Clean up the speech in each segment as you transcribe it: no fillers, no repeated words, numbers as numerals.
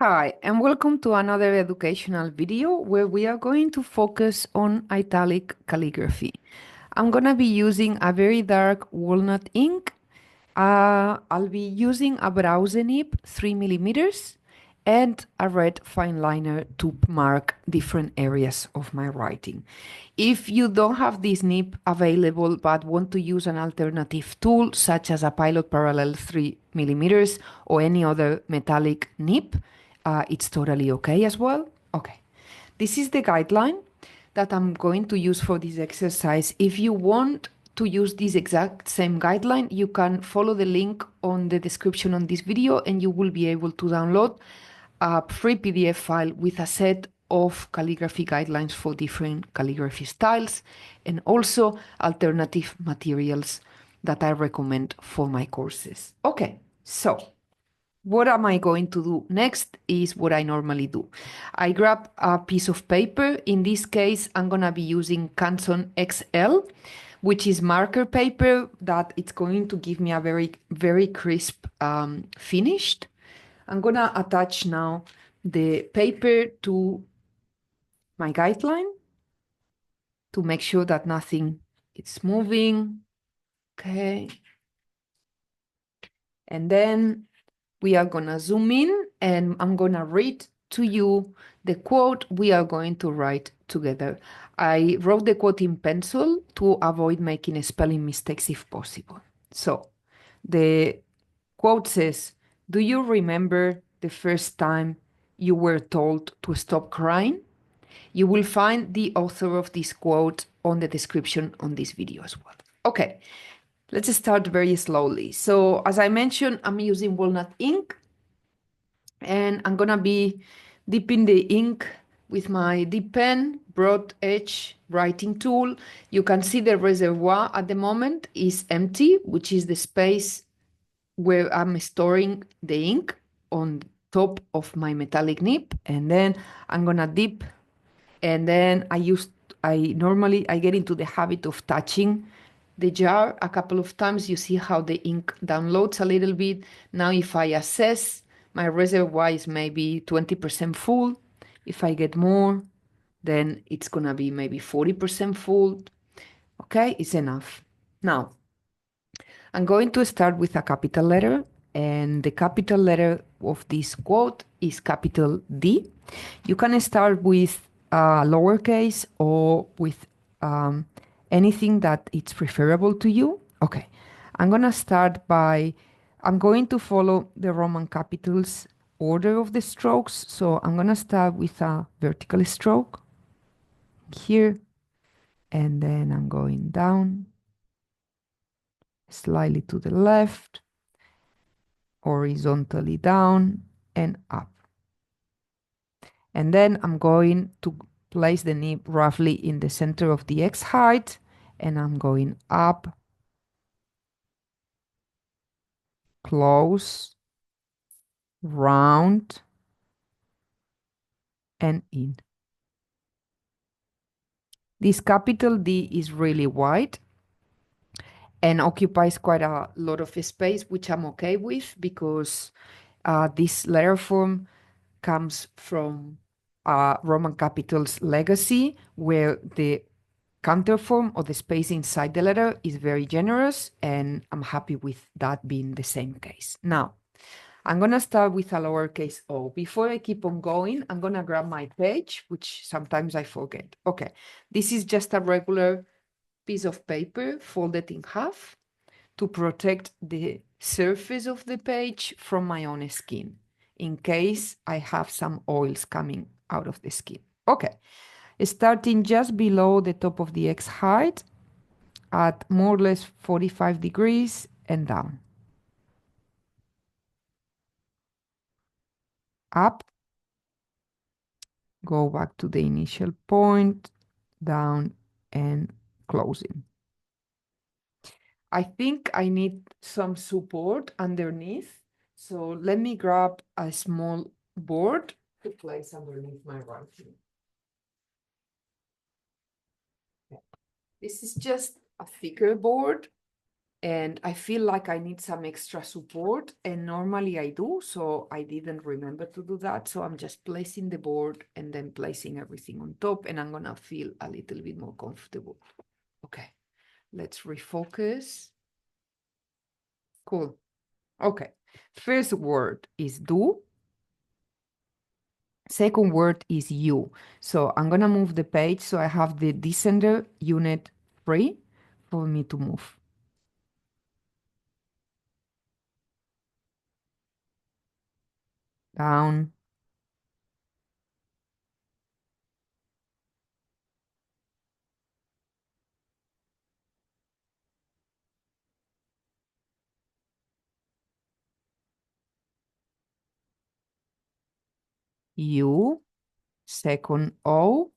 Hi, and welcome to another educational video where we are going to focus on italic calligraphy. I'm going to be using a very dark walnut ink. I'll be using a Brause nib 3 millimeters and a red fine liner to mark different areas of my writing. If you don't have this nib available but want to use an alternative tool such as a Pilot Parallel 3 millimeters or any other metallic nib, it's totally okay as well. Okay, this is the guideline that I'm going to use for this exercise. If you want to use this exact same guideline, you can follow the link on the description on this video and you will be able to download a free PDF file with a set of calligraphy guidelines for different calligraphy styles and also alternative materials that I recommend for my courses. Okay, so what am I going to do next is what I normally do. I grab a piece of paper. In this case, I'm going to be using Canson XL, which is marker paper that it's going to give me a very crisp finish. I'm going to attach now the paper to my guideline to make sure that nothing is moving. Okay. And then we are going to zoom in and I'm going to read to you the quote we are going to write together. I wrote the quote in pencil to avoid making spelling mistakes if possible. So the quote says, "Do you remember the first time you were told to stop crying?" You will find the author of this quote on the description on this video as well. Okay, let's start very slowly. So as I mentioned, I'm using walnut ink and I'm gonna be dipping the ink with my dip pen, broad edge writing tool. You can see the reservoir at the moment is empty, which is the space where I'm storing the ink on top of my metallic nib. And then I'm gonna dip, and then I get into the habit of touching the jar a couple of times. You see how the ink downloads a little bit. Now, if I assess my reservoir is maybe 20% full. If I get more, then it's gonna be maybe 40% full. Okay, it's enough. Now, I'm going to start with a capital letter, and the capital letter of this quote is capital D. You can start with lowercase or with anything that it's preferable to you. Okay, I'm going to start by, I'm going to follow the Roman capitals order of the strokes. So I'm going to start with a vertical stroke here, and then I'm going down slightly to the left, horizontally down and up. And then I'm going to place the nib roughly in the center of the X height, and I'm going up, close, round, and in. This capital D is really wide and occupies quite a lot of space, which I'm okay with because this letter form comes from Roman capitals legacy, where the counterform or the space inside the letter is very generous, and I'm happy with that being the same case. Now, I'm going to start with a lowercase o. Before I keep on going, I'm going to grab my page, which sometimes I forget. Okay, this is just a regular piece of paper folded in half to protect the surface of the page from my own skin, in case I have some oils coming out of the skin. Okay, starting just below the top of the X height at more or less 45 degrees and down. Up, go back to the initial point, down and closing. I think I need some support underneath, so let me grab a small board to place underneath my writing. Okay. This is just a thicker board, and I feel like I need some extra support, and normally I do, so I didn't remember to do that. So I'm just placing the board and then placing everything on top, and I'm gonna feel a little bit more comfortable. Okay, let's refocus. Cool. Okay, first word is do. Second word is you. So I'm gonna move the page so I have the descender unit free for me to move. Down, you, second O.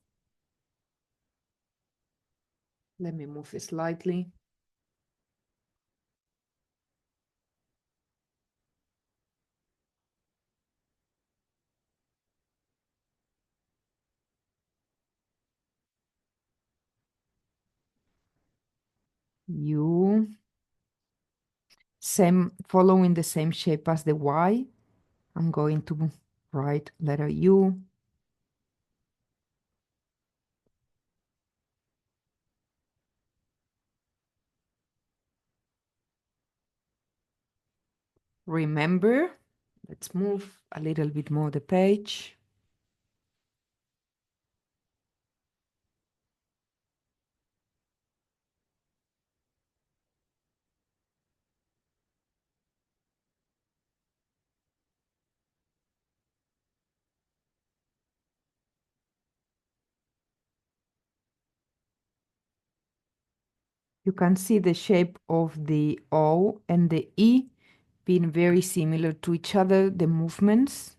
Let me move it slightly. U, same, following the same shape as the Y. I'm going to write letter U. Remember, let's move a little bit more the page. You can see the shape of the O and the E being very similar to each other, the movements.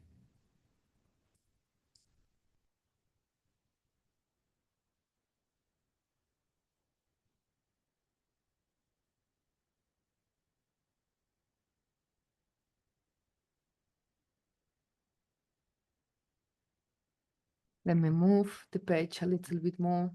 Let me move the page a little bit more.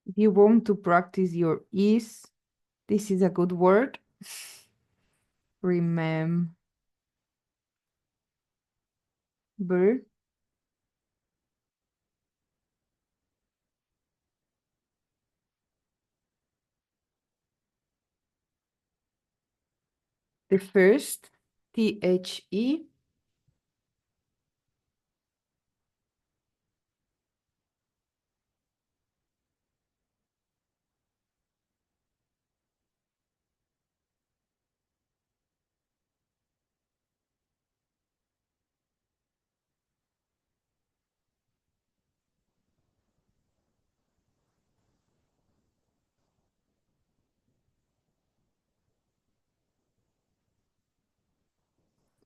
If you want to practice your ease, this is a good word. Remember. The first, THE.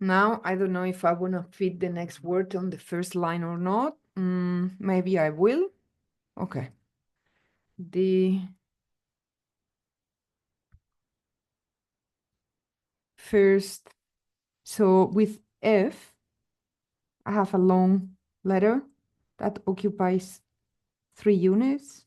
Now, I don't know if I want to fit the next word on the first line or not. Maybe I will. Okay. The first, so with F, I have a long letter that occupies 3 units.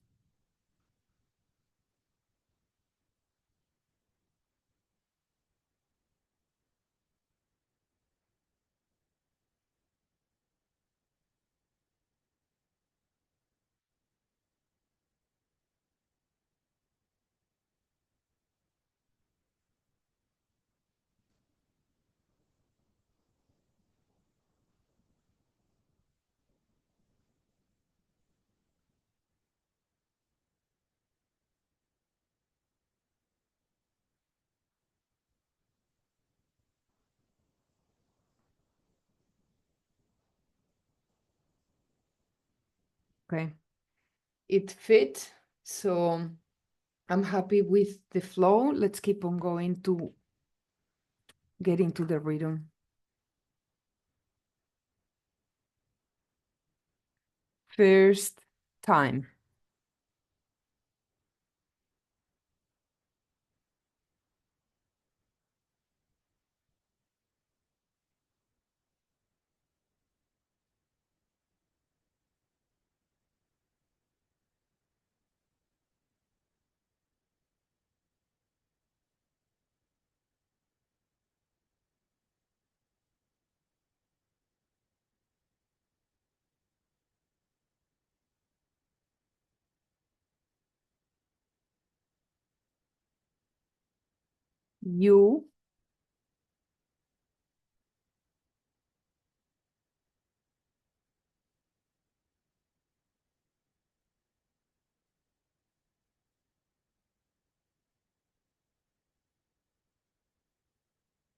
Okay. It fit, so I'm happy with the flow. Let's keep on going to get into the rhythm. First time. You,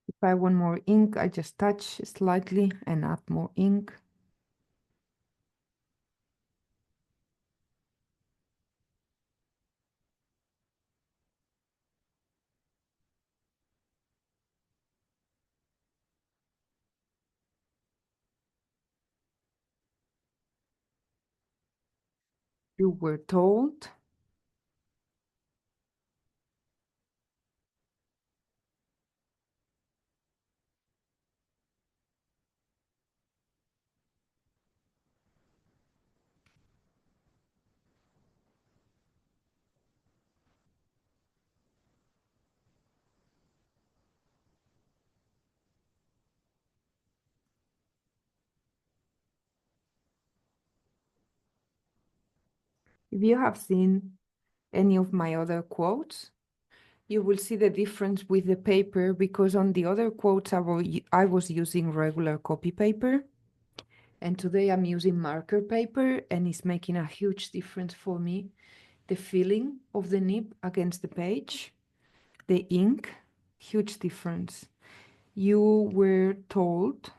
if I want more ink, I just touch slightly and add more ink. You were told. If you have seen any of my other quotes, you will see the difference with the paper because on the other quotes I was using regular copy paper, and today I'm using marker paper, and it's making a huge difference for me. The feeling of the nib against the page, the ink, huge difference. You were told.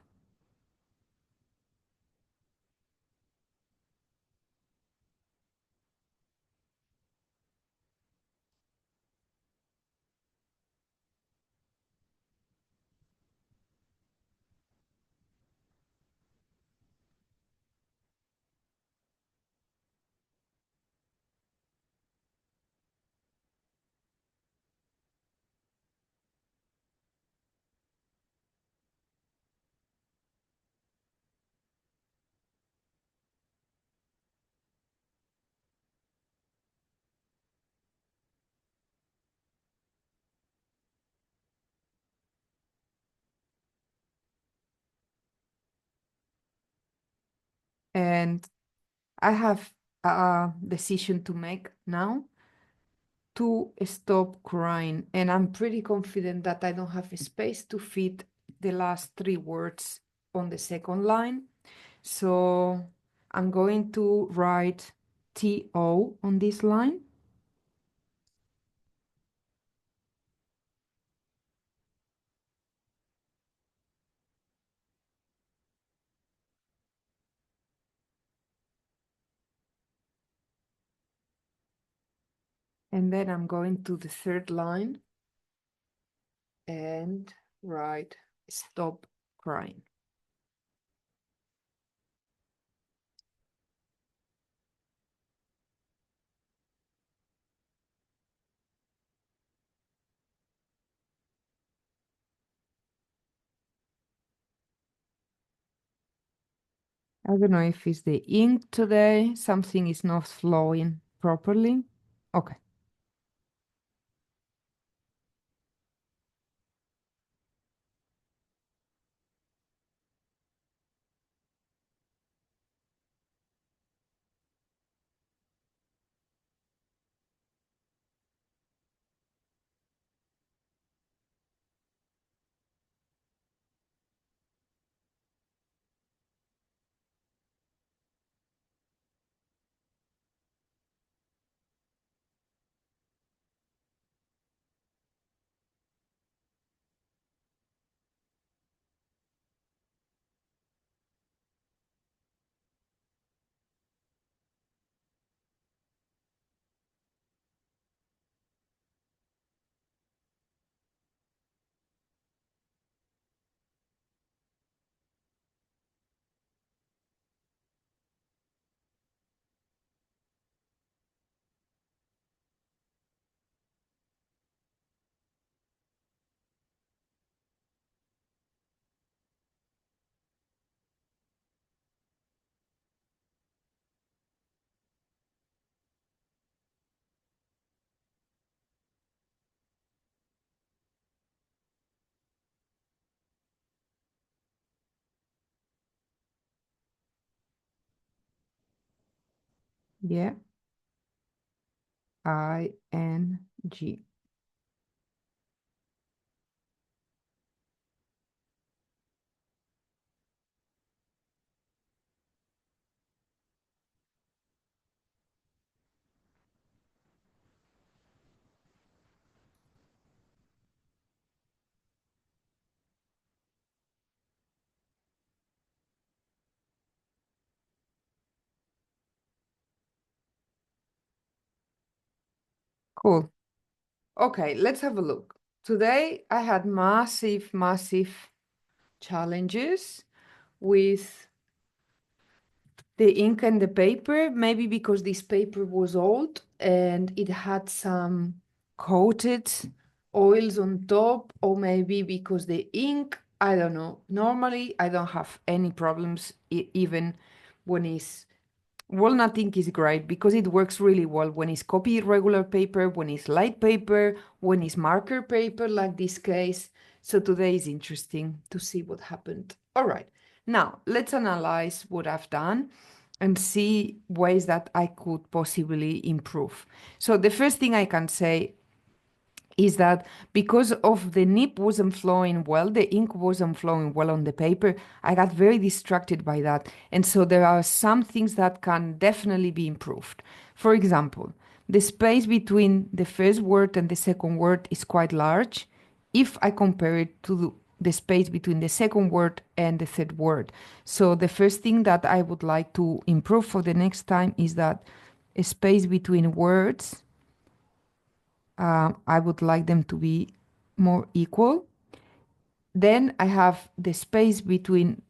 And I have a decision to make now to stop crying. And I'm pretty confident that I don't have space to fit the last three words on the second line. So I'm going to write TO on this line. And then I'm going to the third line and write stop crying. I don't know if it's the ink today. Something is not flowing properly. Okay. Yeah, ing. Cool. Okay, let's have a look. Today I had massive, massive challenges with the ink and the paper, maybe because this paper was old and it had some coated oils on top, or maybe because the ink, I don't know. Normally, I don't have any problems, even when it's walnut ink is great because it works really well when it's copy regular paper, when it's light paper, when it's marker paper, like this case. So today is interesting to see what happened. All right, now let's analyze what I've done and see ways that I could possibly improve. So the first thing I can say is that because of the nib wasn't flowing well, the ink wasn't flowing well on the paper, I got very distracted by that. And so there are some things that can definitely be improved. For example, the space between the first word and the second word is quite large if I compare it to the space between the second word and the third word. So the first thing that I would like to improve for the next time is that a space between words, I would like them to be more equal. Then I have the space between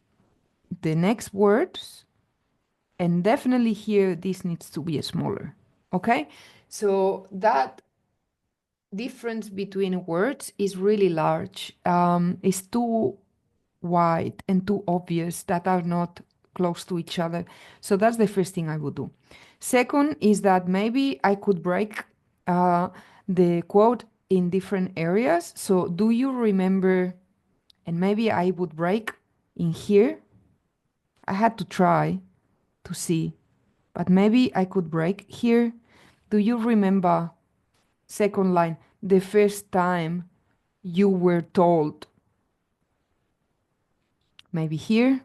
the next words, and definitely here this needs to be smaller. Okay, so that difference between words is really large. It's too wide and too obvious that are not close to each other. So that's the first thing I would do. Second is that maybe I could break uh, the quote in different areas. So do you remember? And maybe I would break in here. I had to try to see, but maybe I could break here. Do you remember? Second line, the first time you were told, maybe here,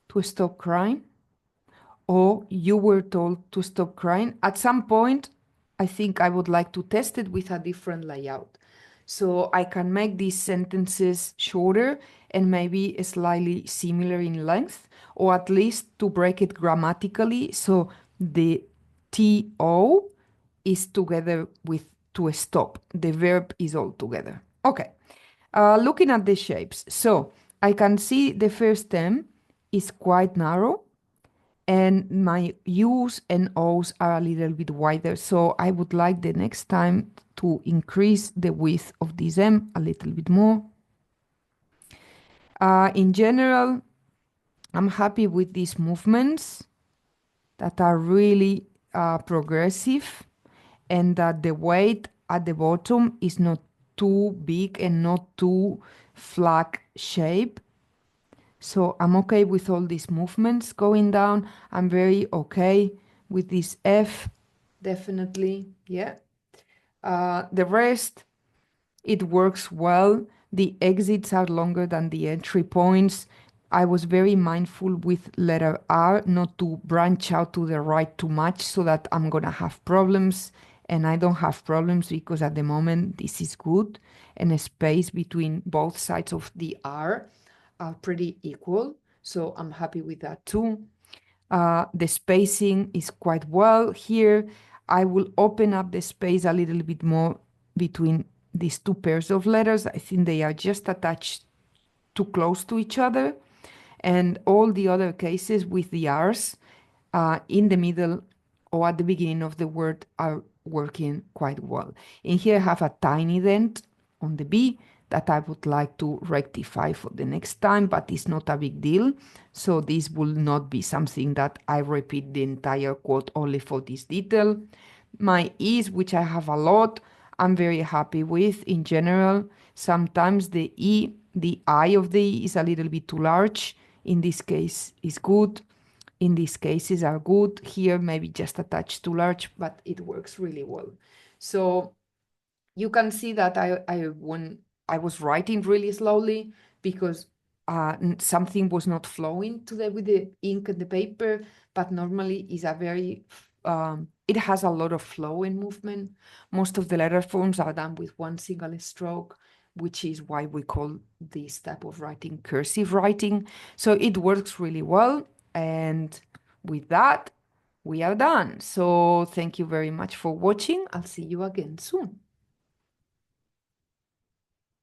to stop crying, or you were told to stop crying. At some point, I think I would like to test it with a different layout. So I can make these sentences shorter and maybe slightly similar in length, or at least to break it grammatically. So the TO is together with to stop. The verb is all together. Okay. Looking at the shapes. So I can see the first M is quite narrow and my U's and O's are a little bit wider. So I would like the next time to increase the width of this M a little bit more. In general, I'm happy with these movements that are really progressive and that the weight at the bottom is not too big and not too flat shape. So I'm okay with all these movements going down. I'm very okay with this F, definitely. Yeah. The rest, it works well. The exits are longer than the entry points. I was very mindful with letter R not to branch out to the right too much so that I'm going to have problems. And I don't have problems because at the moment this is good. And a space between both sides of the R are pretty equal. So I'm happy with that too. The spacing is quite well here. I will open up the space a little bit more between these two pairs of letters. I think they are just attached too close to each other. And all the other cases with the R's in the middle or at the beginning of the word are working quite well. In here, I have a tiny dent on the B that I would like to rectify for the next time, but it's not a big deal. So this will not be something that I repeat the entire quote only for this detail. My E's, which I have a lot, I'm very happy with in general. Sometimes the eye of the E is a little bit too large. In this case, is good. In these cases are good. Here, maybe just a touch too large, but it works really well. So you can see that when I was writing really slowly because something was not flowing with the ink and the paper, but normally is a very it has a lot of flow and movement. Most of the letter forms are done with one single stroke, which is why we call this type of writing cursive writing. So it works really well. And with that, we are done. So thank you very much for watching. I'll see you again soon.